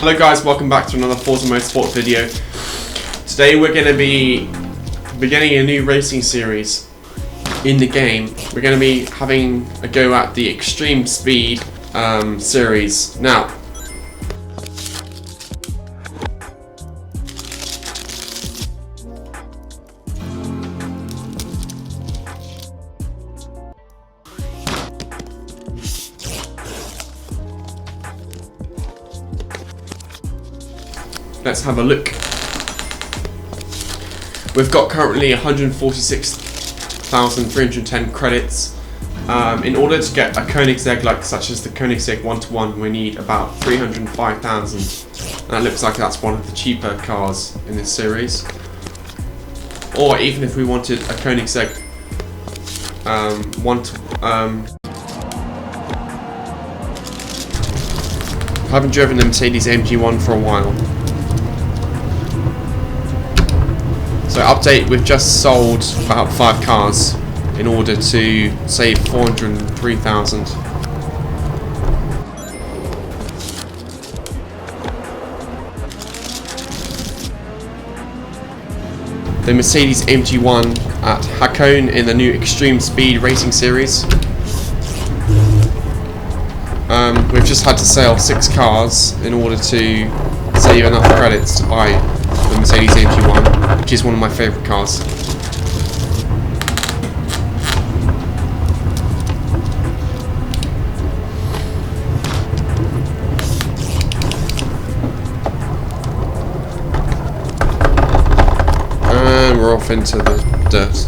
Hello guys, welcome back to another Forza Motorsport video. Today we're going to be beginning a new racing series in the game. We're going to be having a go at the Extreme Speed series. Now, let's have a look. We've got currently 146,310 credits. In order to get a Koenigsegg such as the Koenigsegg 1-to-1, we need about 305,000. And that looks like that's one of the cheaper cars in this series. Or even if we wanted a Koenigsegg I haven't driven the Mercedes AMG One for a while. So update, we've just sold about 5 cars in order to save 403,000. The Mercedes AMG One at Hakone in the new Extreme Speed racing series. We've just had to sell 6 cars in order to save enough credits to buy the Mercedes AMG One, which is one of my favourite cars. And we're off into the dirt.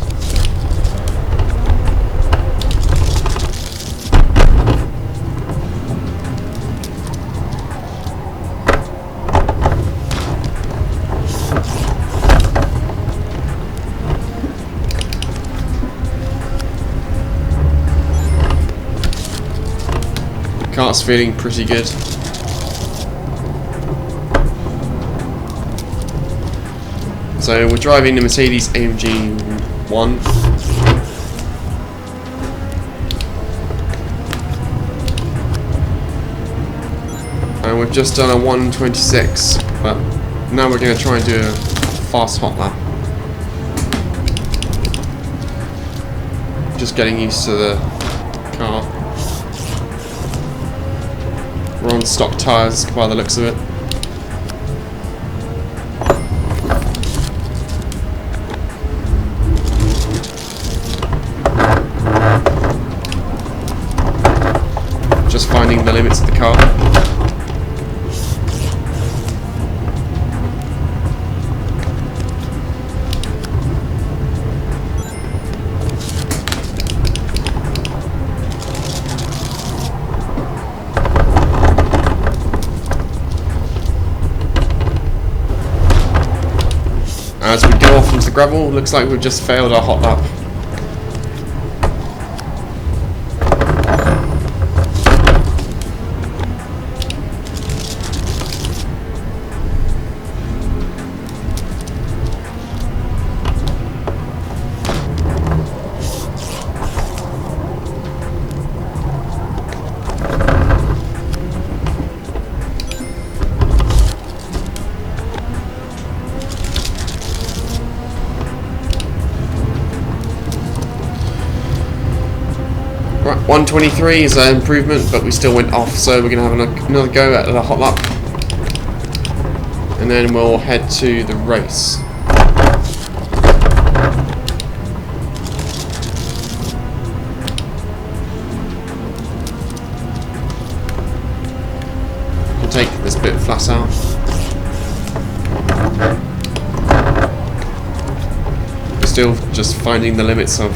Car's feeling pretty good. So we're driving the Mercedes AMG One. And we've just done a 1:26, but now we're going to try and do a fast hot lap. Just getting used to the car. We're on stock tyres by the looks of it. Just finding the limits of the car. As we go off into the gravel, looks like we've just failed our hot lap. Right, 1:23 is an improvement, but we still went off, so we're going to have another go at the hot lap. And then we'll head to the race. We'll take this bit flat out. We're still just finding the limits of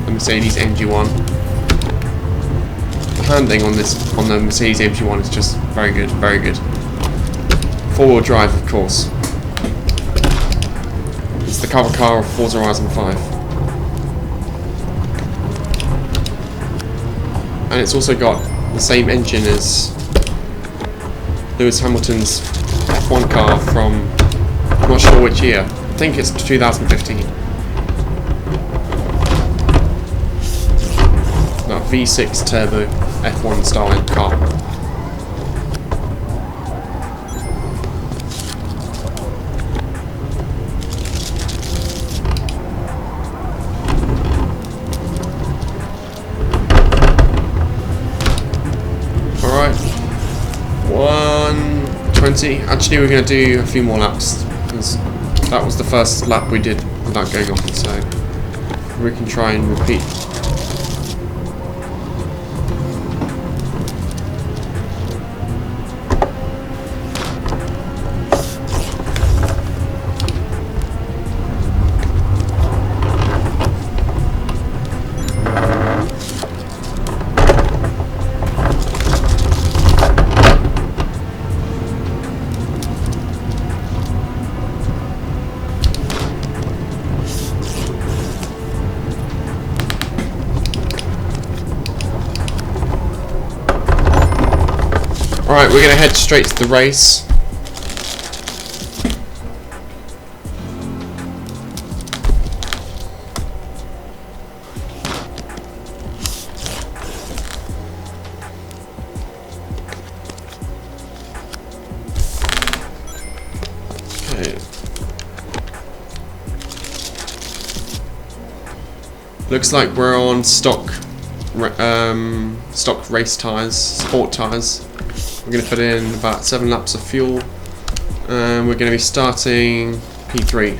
the Mercedes AMG One. Handling on the Mercedes AMG One is just very good, very good. 4-wheel drive, of course. It's the cover car of Forza Horizon 5. And it's also got the same engine as Lewis Hamilton's F1 car from, I'm not sure which year, I think it's 2015. V6 turbo F1 style car. 20. Actually, we're going to do a few more laps because that was the first lap we did without going off, so we can try and repeat. Alright, we're going to head straight to the race. Okay. Looks like we're on stock race tyres, sport tyres. We're going to put in about 7 laps of fuel, and we're going to be starting P3.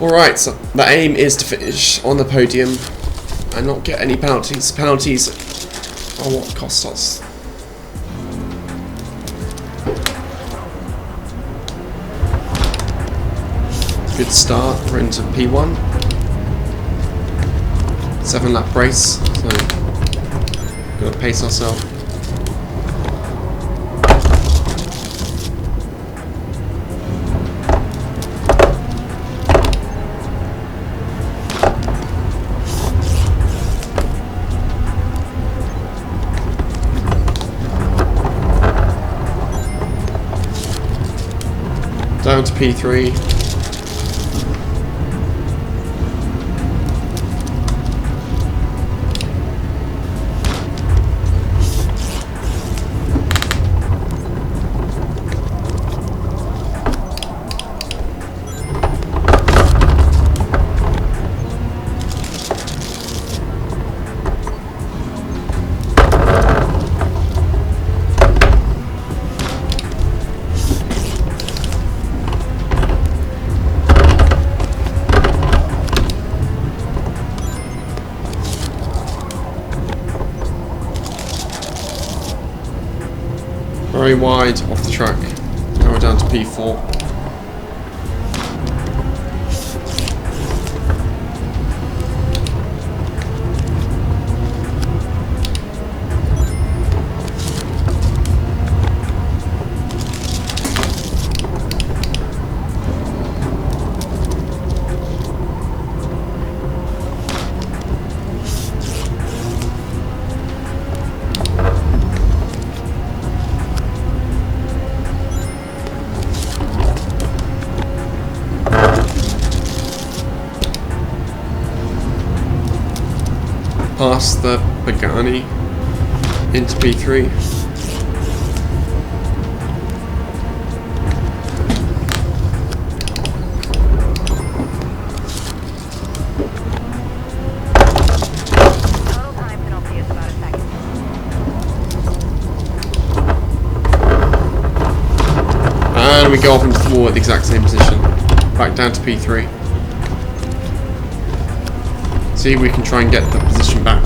Alright, so the aim is to finish on the podium and not get any penalties. Penalties are what cost us. Good start, we're into P1. 7 lap race, so gotta pace ourselves. Down to P3. Very wide off the track. Now we're down to P4. Past the Pagani into P3. Total time penalty is about a second. And we go off into the wall at the exact same position. Back down to P3. See if we can try and get the position back.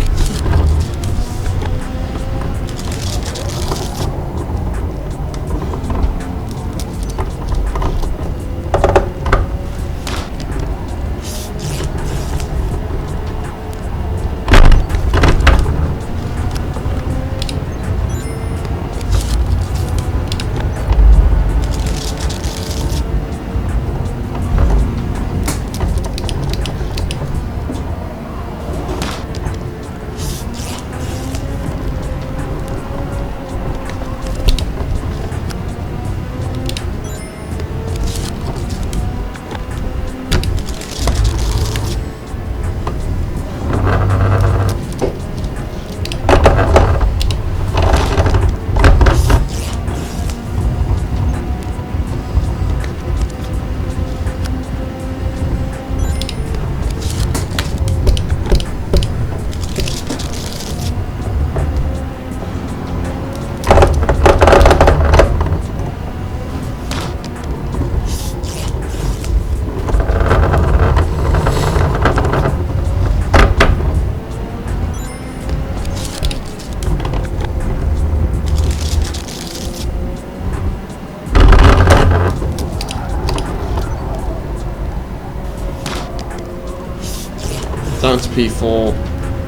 down to P4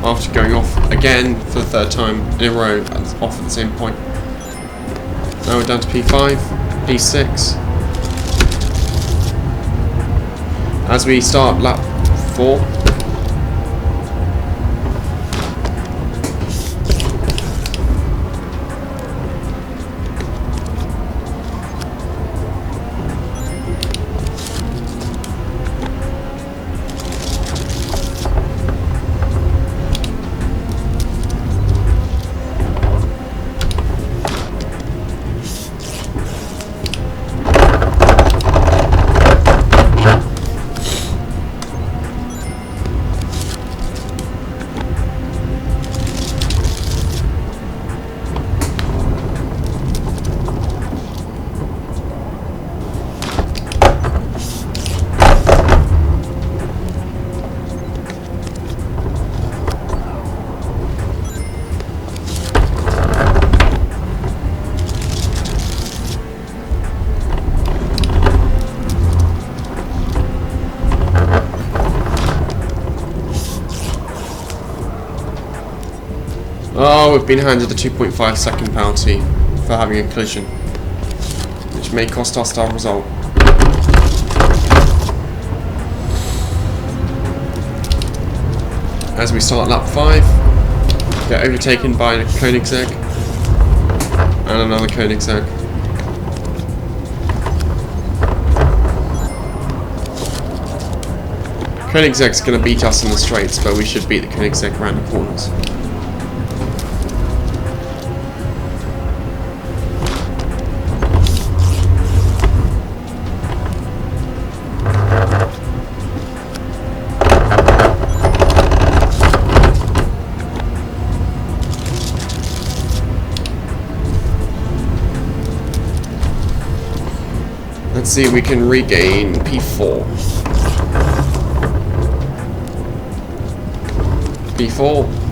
after going off again for the third time in a row, off at the same point. Now we're down to P5, P6. As we start lap 4. Oh, we've been handed a 2.5 second penalty for having a collision, which may cost us our result. As we start lap 5, get overtaken by a Koenigsegg and another Koenigsegg. Koenigsegg's going to beat us in the straights, but we should beat the Koenigsegg around the corners. Let's see if we can regain P4. P4.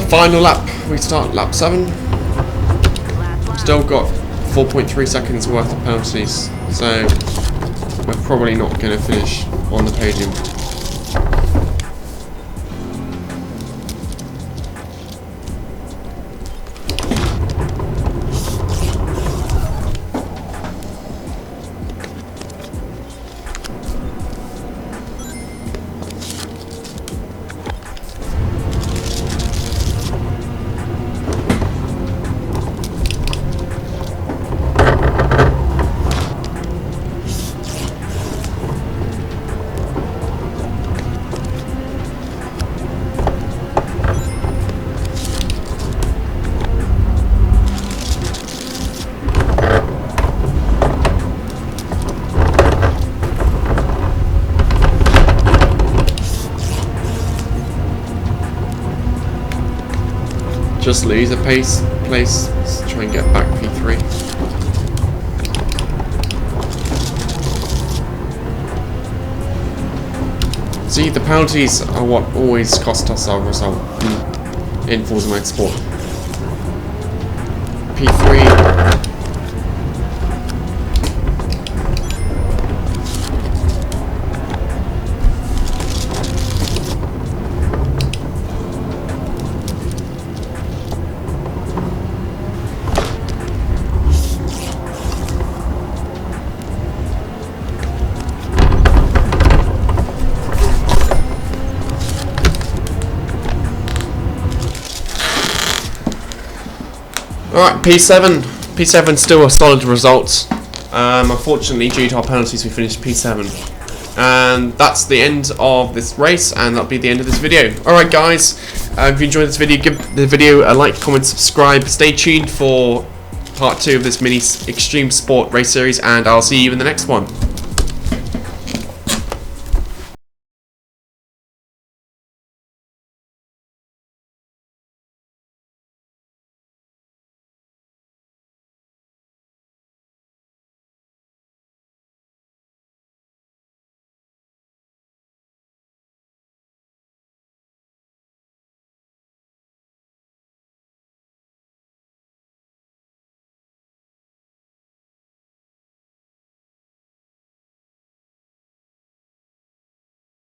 Final lap, we start lap 7. Still got 4.3 seconds worth of penalties, so we're probably not going to finish on the podium. just lose a place. Let's try and get back P3. See, the penalties are what always cost us our result in Forza Motorsport. P3. Alright, P7. P7 still a solid result. Unfortunately, due to our penalties, we finished P7. And that's the end of this race, and that'll be the end of this video. Alright guys, if you enjoyed this video, give the video a like, comment, subscribe. Stay tuned for part 2 of this mini extreme sport race series, and I'll see you in the next one.